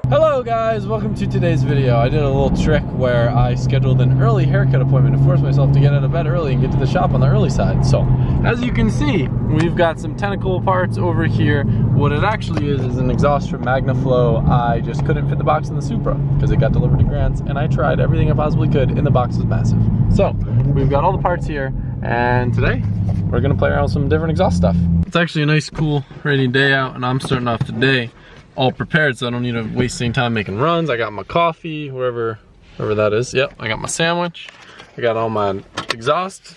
Hello guys, welcome to today's video. I did a little trick where I scheduled an early haircut appointment to force myself to get out of bed early and get to the shop on the early side. So, as you can see, we've got some tentacle parts over here. What it actually is an exhaust from MagnaFlow. I just couldn't fit the box in the Supra because it got delivered to Grants, and I tried everything I possibly could, and the box was massive. So, we've got all the parts here, and today, we're gonna play around with some different exhaust stuff. It's actually a nice, cool, rainy day out, and I'm starting off today all prepared, so I don't need to waste any time making runs. I got my coffee, wherever that is. Yep, I got my sandwich. I got all my exhaust.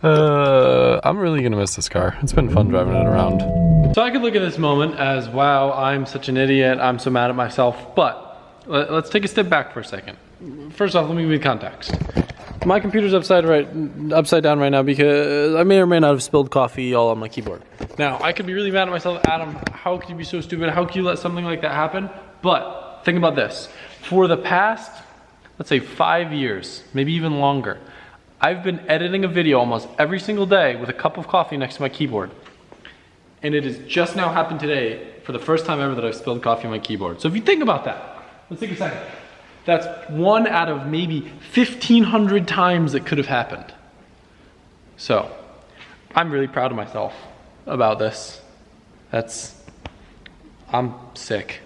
I'm really gonna miss this car. It's been fun driving it around. So I could look at this moment as, wow, I'm such an idiot. I'm so mad at myself. But let's take a step back for a second. First off, let me give you context. My computer's upside down right now because I may or may not have spilled coffee all on my keyboard. Now, I could be really mad at myself. Adam, how could you be so stupid? How could you let something like that happen? But think about this. For the past, let's say 5 years, maybe even longer, I've been editing a video almost every single day with a cup of coffee next to my keyboard. And it has just now happened today for the first time ever that I've spilled coffee on my keyboard. So if you think about that, let's take a second. That's 1 out of maybe 1,500 times it could have happened. So, I'm really proud of myself about this. I'm sick.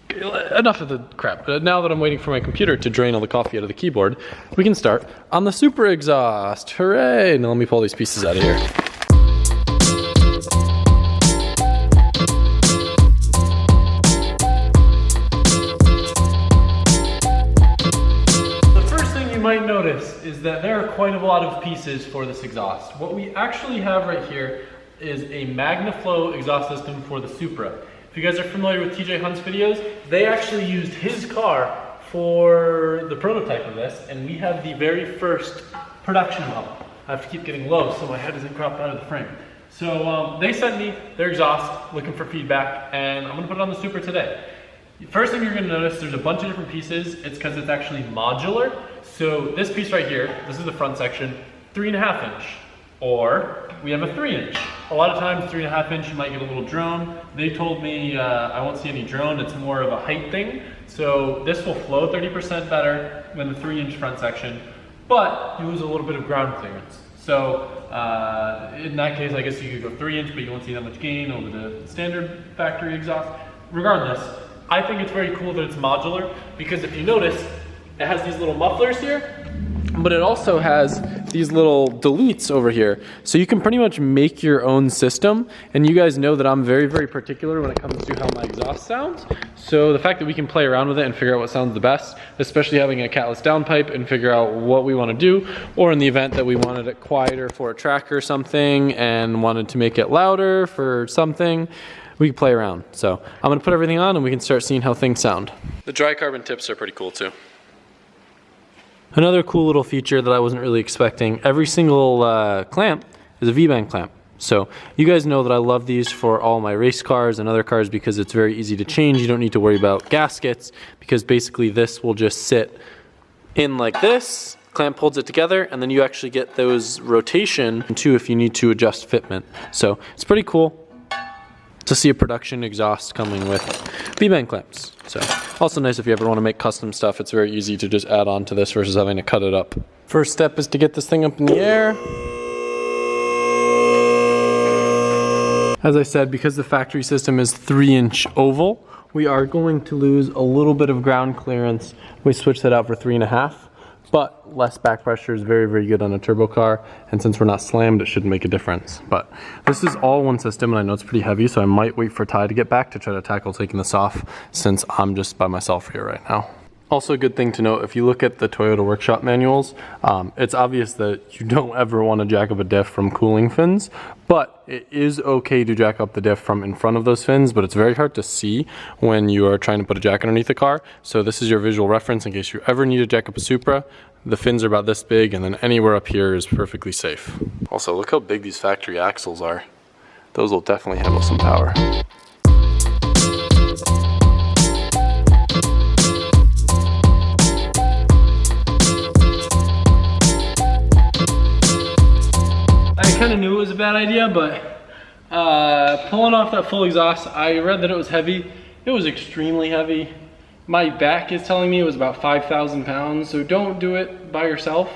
Enough of the crap. Now that I'm waiting for my computer to drain all the coffee out of the keyboard, we can start on the Super exhaust. Hooray! Now let me pull these pieces out of here. Might notice is that there are quite a lot of pieces for this exhaust. What we actually have right here is a MagnaFlow exhaust system for the Supra. If you guys are familiar with TJ Hunt's videos, they actually used his car for the prototype of this, and we have the very first production model. I have to keep getting low so my head isn't cropped out of the frame. So they sent me their exhaust looking for feedback, and I'm gonna put it on the Supra today. First thing you're gonna notice, there's a bunch of different pieces. It's because it's actually modular. So this piece right here, this is the front section, 3.5 inch. Or we have a 3 inch. A lot of times 3.5 inch, you might get a little drone. They told me I won't see any drone, it's more of a height thing. So this will flow 30% better than the 3 inch front section, but you lose a little bit of ground clearance. So in that case, I guess you could go 3 inch, but you won't see that much gain over the standard factory exhaust. Regardless, I think it's very cool that it's modular because if you notice, it has these little mufflers here, but it also has these little deletes over here. So you can pretty much make your own system, and you guys know that I'm very, very particular when it comes to how my exhaust sounds. So the fact that we can play around with it and figure out what sounds the best, especially having a catless downpipe and figure out what we want to do, or in the event that we wanted it quieter for a track or something and wanted to make it louder for something, we can play around. So I'm gonna put everything on and we can start seeing how things sound. The dry carbon tips are pretty cool too. Another cool little feature that I wasn't really expecting, every single clamp is a V-band clamp. So you guys know that I love these for all my race cars and other cars because it's very easy to change. You don't need to worry about gaskets because basically this will just sit in like this, clamp holds it together, and then you actually get those rotation too if you need to adjust fitment. So it's pretty cool to see a production exhaust coming with V-band clamps. So also nice if you ever want to make custom stuff, it's very easy to just add on to this versus having to cut it up. First step is to get this thing up in the air. As I said, because the factory system is 3 inch oval, we are going to lose a little bit of ground clearance. We switched that out for 3.5. But less back pressure is very, very good on a turbo car, and since we're not slammed, it shouldn't make a difference. But this is all one system, and I know it's pretty heavy, so I might wait for Ty to get back to try to tackle taking this off, since I'm just by myself here right now. Also a good thing to note, if you look at the Toyota workshop manuals, it's obvious that you don't ever want to jack up a diff from cooling fins, but it is okay to jack up the diff from in front of those fins, but it's very hard to see when you are trying to put a jack underneath the car. So this is your visual reference in case you ever need to jack up a Supra. The fins are about this big, and then anywhere up here is perfectly safe. Also, look how big these factory axles are. Those will definitely handle some power. I kind of knew it was a bad idea, but Pulling off that full exhaust, I read that it was heavy. It was extremely heavy. My back is telling me it was about 5,000 pounds, so don't do it by yourself.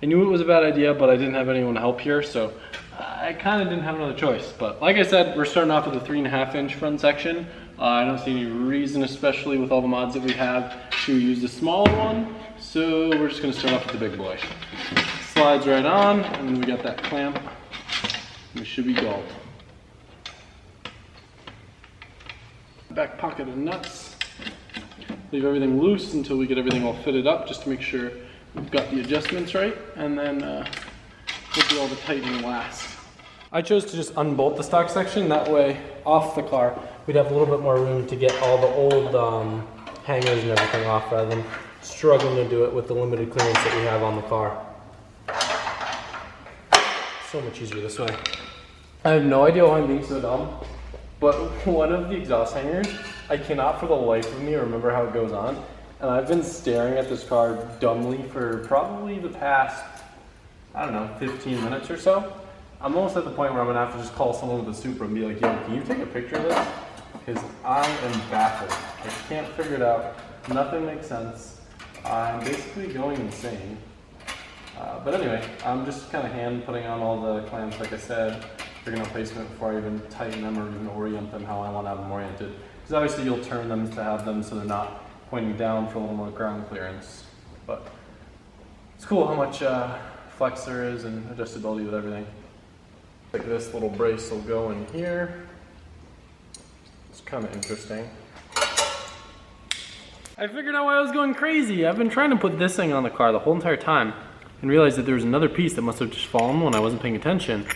I knew it was a bad idea, but I didn't have anyone to help here, so I kind of didn't have another choice. But like I said, we're starting off with a 3.5-inch front section. I don't see any reason, especially with all the mods that we have, to use the smaller one. So we're just gonna start off with the big boy. Slides right on, and then we got that clamp. We should be gold. Back pocket of nuts. Leave everything loose until we get everything all fitted up, just to make sure we've got the adjustments right, and then we'll do all the tightening last. I chose to just unbolt the stock section, that way off the car we'd have a little bit more room to get all the old hangers and everything off rather than struggling to do it with the limited clearance that we have on the car. So much easier this way. I have no idea why I'm being so dumb, but one of the exhaust hangers, I cannot for the life of me remember how it goes on. And I've been staring at this car dumbly for probably the past, I don't know, 15 minutes or so. I'm almost at the point where I'm gonna have to just call someone with a Supra and be like, yo, can you take a picture of this? Because I am baffled. I can't figure it out. Nothing makes sense. I'm basically going insane. But anyway, I'm just kind of hand putting on all the clamps, like I said, figuring out placement before I even tighten them or even orient them how I want to have them oriented. Because obviously you'll turn them to have them so they're not pointing down for a little more ground clearance. But it's cool how much flex there is and adjustability with everything. Like this little brace will go in here. It's kind of interesting. I figured out why I was going crazy. I've been trying to put this thing on the car the whole entire time and realized that there was another piece that must have just fallen when I wasn't paying attention.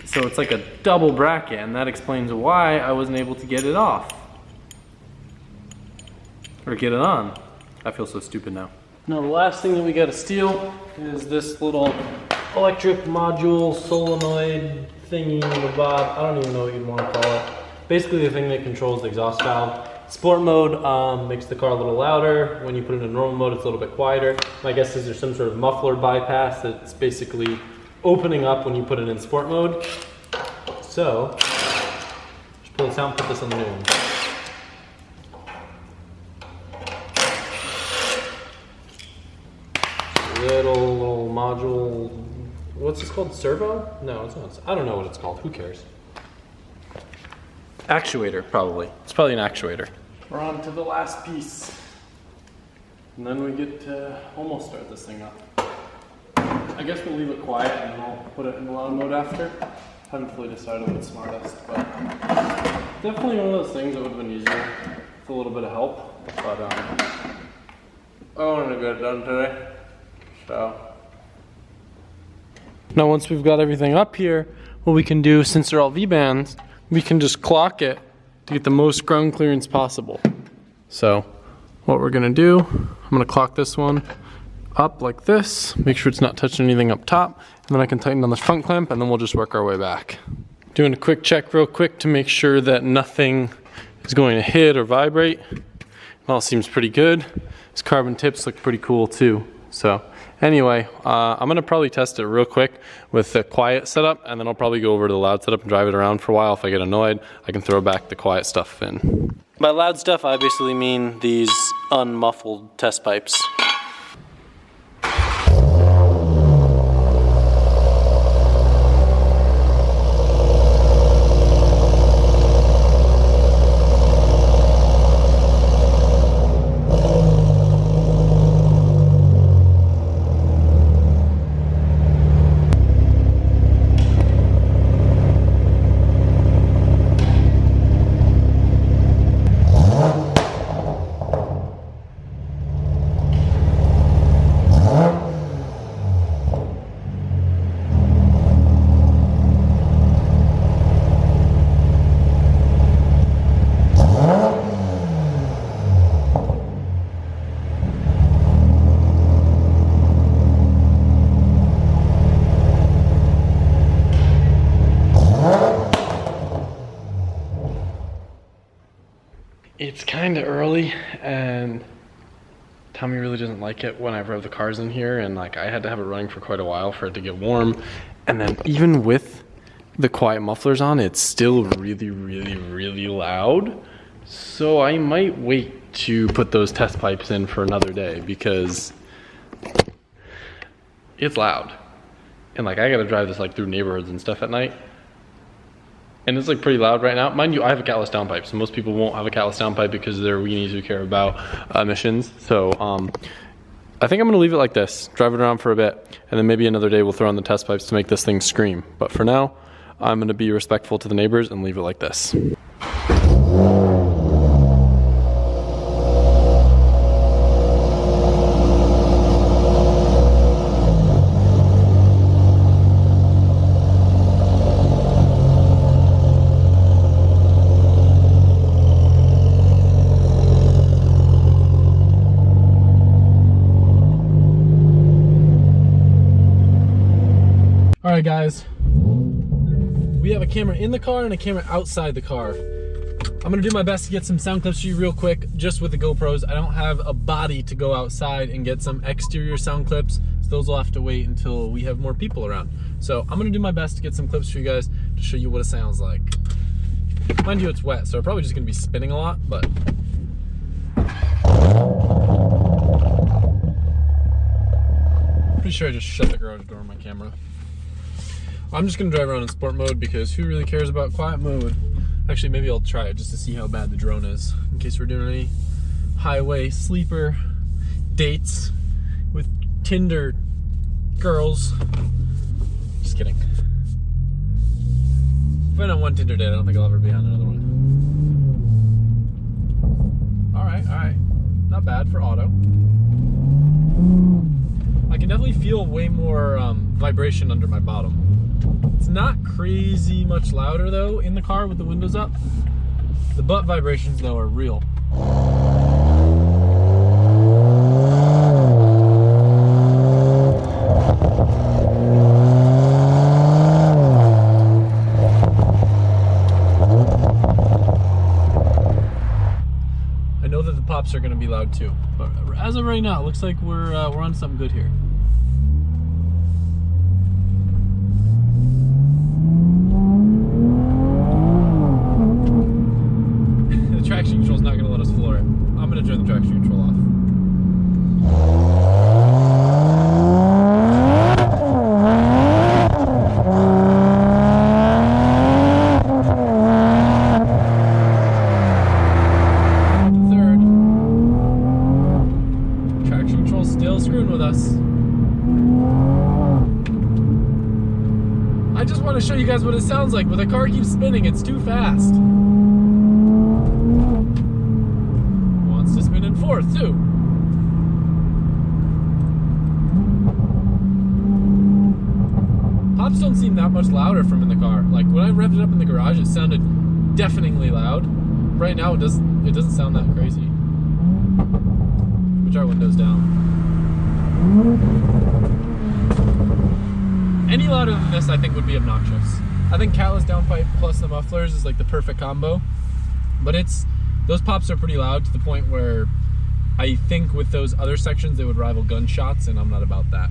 So it's like a double bracket, and that explains why I wasn't able to get it off. Or get it on. I feel so stupid now. Now the last thing that we gotta steal is this little electric module solenoid thingy, bob. I don't even know what you'd want to call it. Basically the thing that controls the exhaust valve. Sport mode makes the car a little louder. When you put it in normal mode, it's a little bit quieter. My guess is there's some sort of muffler bypass that's basically opening up when you put it in sport mode. So, just pull this out and put this on the new one. Little module, what's this called? Servo? No, it's not. I don't know what it's called. Who cares? Actuator, probably. It's probably an actuator. We're on to the last piece. And then we get to almost start this thing up. I guess we'll leave it quiet and then I'll put it in loud mode after. Haven't fully decided what's smartest, but definitely one of those things that would have been easier with a little bit of help. But I wanted to get it done today. So. Now once we've got everything up here, what we can do, since they're all V-bands, we can just clock it to get the most ground clearance possible. So what we're gonna do, I'm gonna clock this one up like this, make sure it's not touching anything up top, and then I can tighten on this front clamp and then we'll just work our way back. Doing a quick check real quick to make sure that nothing is going to hit or vibrate. It all seems pretty good. These carbon tips look pretty cool too. So anyway, I'm gonna probably test it real quick with the quiet setup, and then I'll probably go over to the loud setup and drive it around for a while. If I get annoyed, I can throw back the quiet stuff in. By loud stuff, I basically mean these unmuffled test pipes. It's kind of early, and Tommy really doesn't like it when I rev the cars in here, and like I had to have it running for quite a while for it to get warm. And then even with the quiet mufflers on, it's still really loud. So I might wait to put those test pipes in for another day because it's loud. And like I gotta drive this like through neighborhoods and stuff at night. And it's like pretty loud right now. Mind you, I have a catless downpipe, so most people won't have a catless downpipe because they're weenies who care about emissions. So I think I'm gonna leave it like this, drive it around for a bit, and then maybe another day we'll throw on the test pipes to make this thing scream. But for now, I'm gonna be respectful to the neighbors and leave it like this. All right, guys, we have a camera in the car and a camera outside the car. I'm gonna do my best to get some sound clips for you real quick, just with the GoPros. I don't have a body to go outside and get some exterior sound clips, so those will have to wait until we have more people around. So I'm gonna do my best to get some clips for you guys to show you what it sounds like. Mind you, it's wet, so I'm probably just gonna be spinning a lot, but. Pretty sure I just shut the garage door on my camera. I'm just gonna drive around in sport mode because who really cares about quiet mode? Actually, maybe I'll try it just to see how bad the drone is, in case we're doing any highway sleeper dates with Tinder girls. Just kidding. If I don't one Tinder date, I don't think I'll ever be on another one. All right, not bad for auto. I can definitely feel way more vibration under my bottom. It's not crazy much louder though in the car with the windows up. The butt vibrations though are real. I know that the pops are gonna be loud too, but as of right now, it looks like we're on something good here. Traction control's not gonna let us floor it. I'm gonna turn the traction control off. Third. Traction control's still screwing with us. I just want to show you guys what it sounds like, but the car keeps spinning. It's too fast. To spin in fourth too. Pops don't seem that much louder from in the car. Like when I revved it up in the garage, it sounded deafeningly loud. Right now, it doesn't sound that crazy. Which our windows down. Any louder than this, I think, would be obnoxious. I think catless downpipe plus the mufflers is like the perfect combo, but those pops are pretty loud to the point where I think with those other sections they would rival gunshots, and I'm not about that.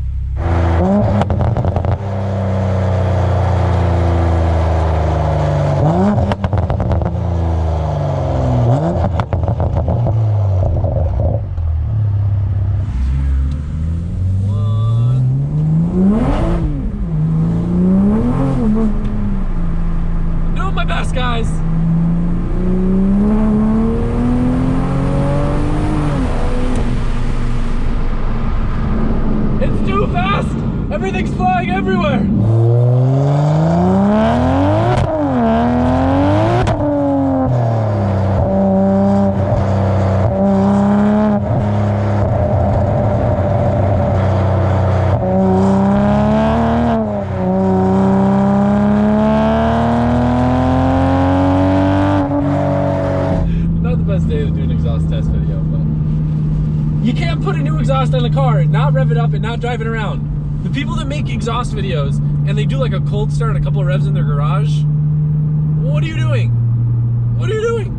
I'm doing my best, guys. It's too fast! Everything's flying everywhere! Not the best day to do an exhaust test video, but you can't put a new exhaust on the car and not rev it up and not drive it around. The people that make exhaust videos and they do like a cold start and a couple of revs in their garage, what are you doing? What are you doing?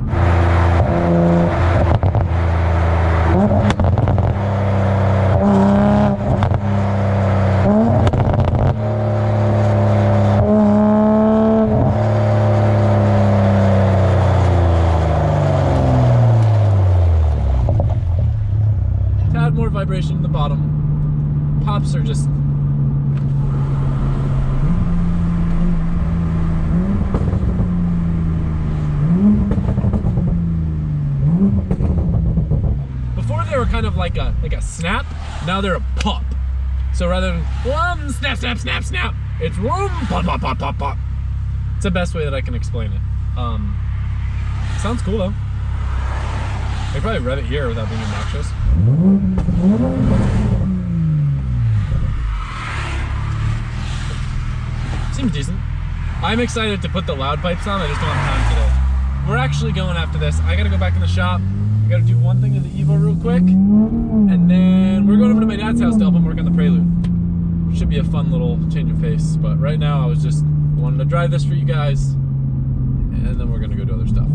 stops are just... Before they were kind of like a snap, now they're a pop. So rather than whom, snap, snap, snap, snap, it's whoom, pop, pop, pop, pop, pop. It's the best way that I can explain it. Sounds cool though. I could probably rev it here without being obnoxious. Seems decent. I'm excited to put the loud pipes on, I just don't have time today. We're actually going after this. I gotta go back in the shop. I gotta do one thing to the Evo real quick. And then we're going over to my dad's house to help him work on the Prelude. Should be a fun little change of pace. But right now I was just wanting to drive this for you guys. And then we're gonna go do other stuff.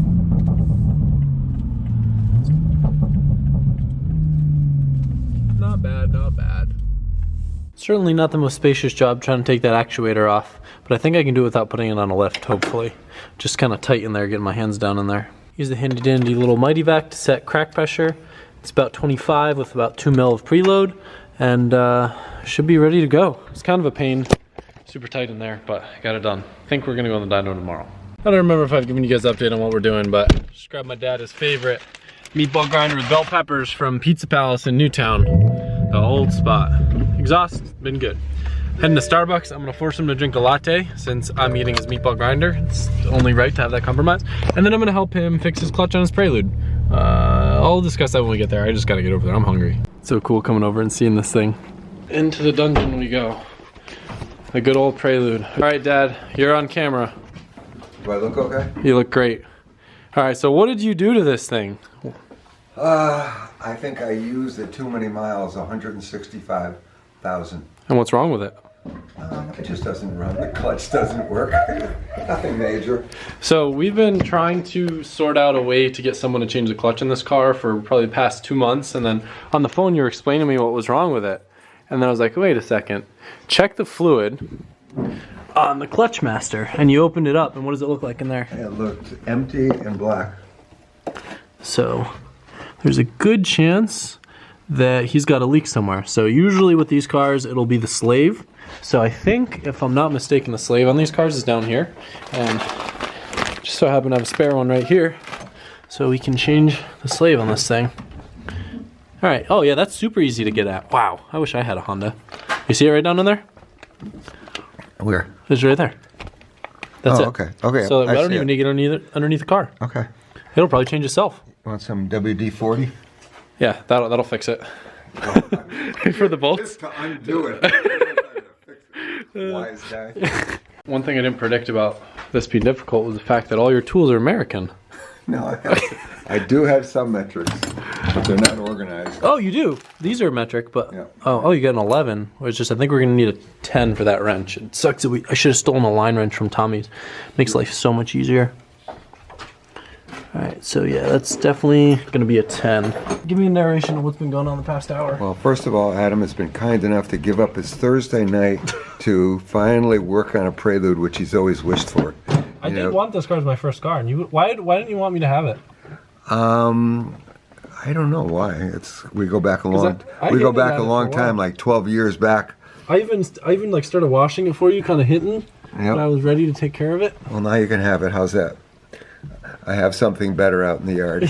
Not bad, not bad. Certainly not the most spacious job trying to take that actuator off, but I think I can do it without putting it on a lift, hopefully. Just kind of tight in there, getting my hands down in there. Use the handy dandy little Mighty Vac to set crack pressure. It's about 25 with about 2 mil of preload, and should be ready to go. It's kind of a pain, super tight in there, but I got it done. I think we're gonna go on the dyno tomorrow. I don't remember if I've given you guys an update on what we're doing, but just grabbed my dad's favorite meatball grinder with bell peppers from Pizza Palace in Newtown. The old spot. Exhaust, been good. Heading to Starbucks, I'm gonna force him to drink a latte since I'm eating his meatball grinder. It's only right to have that compromise. And then I'm gonna help him fix his clutch on his Prelude. I'll discuss that when we get there. I just gotta get over there, I'm hungry. It's so cool coming over and seeing this thing. Into the dungeon we go. The good old Prelude. All right, Dad, you're on camera. Do I look okay? You look great. All right, so what did you do to this thing? I think I used at too many miles, 165,000. And what's wrong with it? It just doesn't run. The clutch doesn't work. Nothing major. So we've been trying to sort out a way to get someone to change the clutch in this car for probably the past 2 months. And then on the phone, you were explaining to me what was wrong with it. And then I was like, wait a second. Check the fluid on the Clutch Master. And you opened it up. And what does it look like in there? It looked empty and black. So there's a good chance that he's got a leak somewhere. So usually with these cars, it'll be the slave. So I think, if I'm not mistaken, the slave on these cars is down here. And just so I happen to have a spare one right here. So we can change the slave on this thing. All right, oh yeah, that's super easy to get at. Wow, I wish I had a Honda. You see it right down in there? Where? It's right there. That's it. Okay, okay. So I don't even need to get underneath the car. Okay. It'll probably change itself. You want some WD-40? Yeah, that'll fix it. For the bolts? Just to undo it. Wise guy. One thing I didn't predict about this being difficult was the fact that all your tools are American. No, I do have some metrics, but they're not organized. Oh, you do? These are metric, but Yeah. oh, you got an 11. Which just I think we're gonna need a 10 for that wrench. It sucks that I should have stolen a line wrench from Tommy's. Makes life so much easier. All right, so yeah, that's definitely gonna be a 10. Give me a narration of what's been going on the past hour. Well, first of all, Adam has been kind enough to give up his Thursday night to finally work on a Prelude, which he's always wished for. I did want this car as my first car, and why didn't you want me to have it? I don't know why. We go back a long time, like 12 years back. I even like started washing it for you, kind of hinting when I was ready to take care of it. Well, now you can have it. How's that? I have something better out in the yard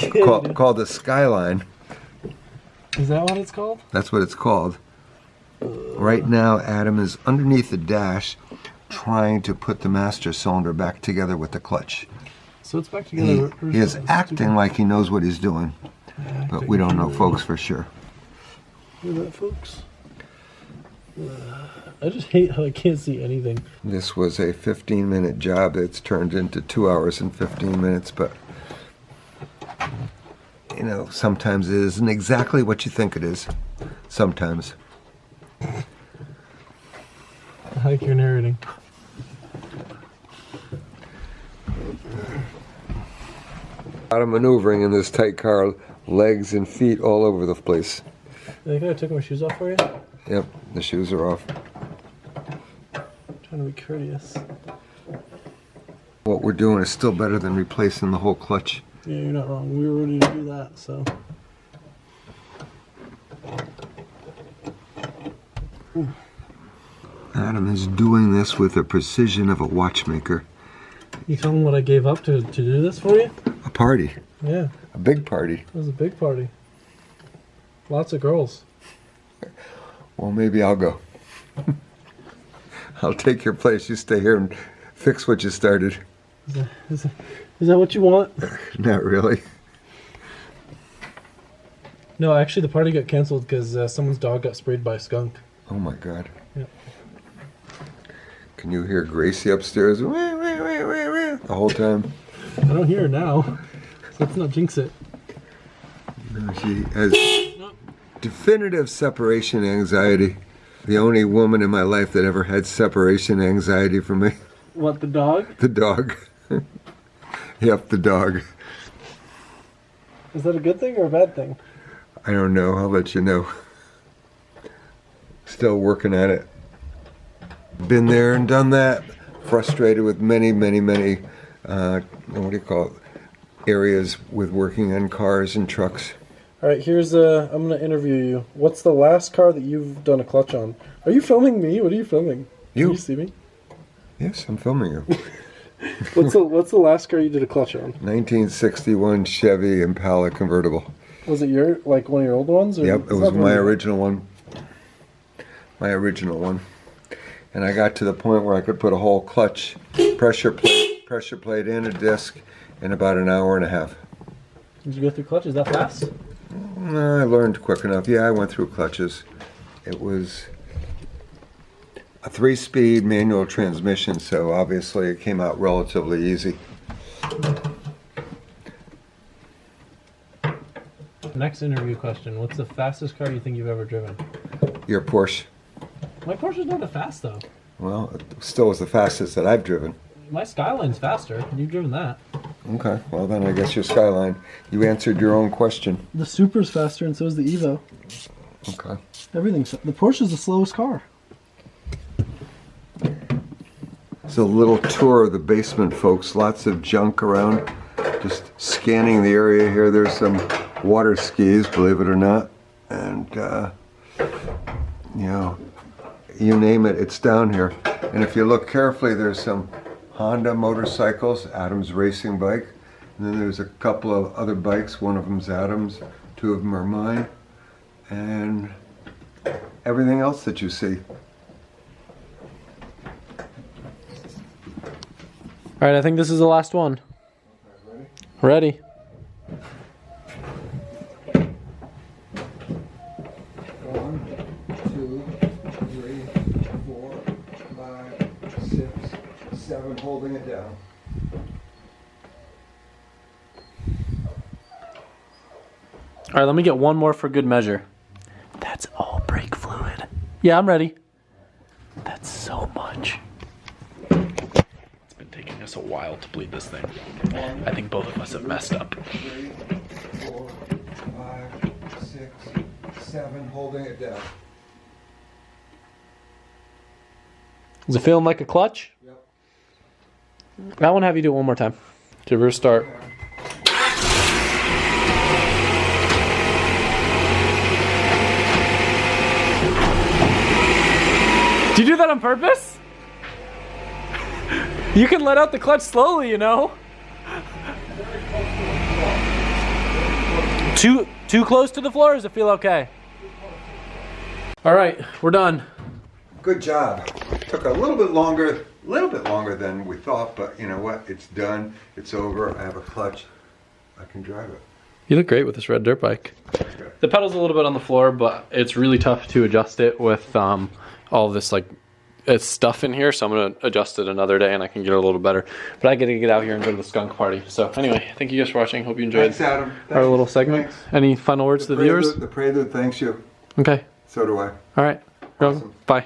called the Skyline. Is that what it's called? That's what it's called. Right now, Adam is underneath the dash trying to put the master cylinder back together with the clutch. So it's back together. He is acting like he knows what he's doing, but we don't know, folks, for sure. Hear that, folks? I just hate how I can't see anything. This was a 15-minute job that's turned into 2 hours and 15 minutes, but you know, sometimes it isn't exactly what you think it is. Sometimes. I like your narrating. A lot of maneuvering in this tight car, legs and feet all over the place. I think I took my shoes off for you. Yep, the shoes are off. Trying to be courteous. What we're doing is still better than replacing the whole clutch. Yeah, you're not wrong. We were ready to do that, so. Adam is doing this with the precision of a watchmaker. You tell them what I gave up to do this for you? A party. Yeah. A big party. It was a big party. Lots of girls. Well, maybe I'll go. I'll take your place. You stay here and fix what you started. Is that what you want? Not really. No, actually the party got canceled because someone's dog got sprayed by a skunk. Oh my God. Yeah. Can you hear Gracie upstairs? Wah, wah, wah, wah, wah, the whole time. I don't hear her now, so let's not jinx it. No, she has definitive separation anxiety. The only woman in my life that ever had separation anxiety from me. What, the dog? The dog. Yep, the dog. Is that a good thing or a bad thing? I don't know. I'll let you know. Still working at it. Been there and done that. Frustrated with many, what do you call it? Areas with working on cars and trucks. All right, here's I'm gonna interview you. What's the last car that you've done a clutch on? Are you filming me? What are you filming? You. Can you see me? Yes, I'm filming you. What's the last car you did a clutch on? 1961 Chevy Impala convertible. Was it your one of your old ones? Or Yep, it was my original one. My original one. And I got to the point where I could put a whole clutch, pressure plate and a disc in about an hour and a half. Did you go through clutches that fast? No, I learned quick enough. Yeah, I went through clutches. It was a 3-speed manual transmission, so obviously it came out relatively easy. Next interview question. What's the fastest car you think you've ever driven? Your Porsche. My Porsche's not that fast, though. Well, it still was the fastest that I've driven. My Skyline's faster. You've driven that. Okay, well then I guess your Skyline. You answered your own question. The Supra's faster, and so is the Evo. Okay. Everything's... The Porsche's the slowest car. It's a little tour of the basement, folks. Lots of junk around. Just scanning the area here. There's some water skis, believe it or not. And, you know, you name it, it's down here. And if you look carefully, there's some Honda motorcycles, Adam's racing bike. And then there's a couple of other bikes. One of them's Adam's, 2 of them are mine. And everything else that you see. All right, I think this is the last one. Ready? One, 2, 3, 4, 5, 6, 7, holding it down. All right, let me get one more for good measure. That's all brake fluid. Yeah, I'm ready. That's so much. It's been taking us a while to bleed this thing. I think both of us have messed up. 3, 4, 5, 6, 7, holding it down. Is it feeling like a clutch? Yep. I want to have you do it one more time. Give her a start. Did you do that on purpose? You can let out the clutch slowly, you know. Too close to the floor, or does it feel okay? All right, we're done. Good job. Took a little bit longer than we thought, but you know what? It's done. It's over. I have a clutch. I can drive it. You look great with this red dirt bike. Okay. The pedal's a little bit on the floor, but it's really tough to adjust it with all this it's stuff in here, so I'm gonna adjust it another day and I can get it a little better. But I gotta get out here and go to the skunk party. So anyway, thank you guys for watching. Hope you enjoyed Thanks, Adam. our little segment. Thanks. Any final words to the viewers? The Prelude thanks you. Okay. So do I. All right. Awesome. Bye.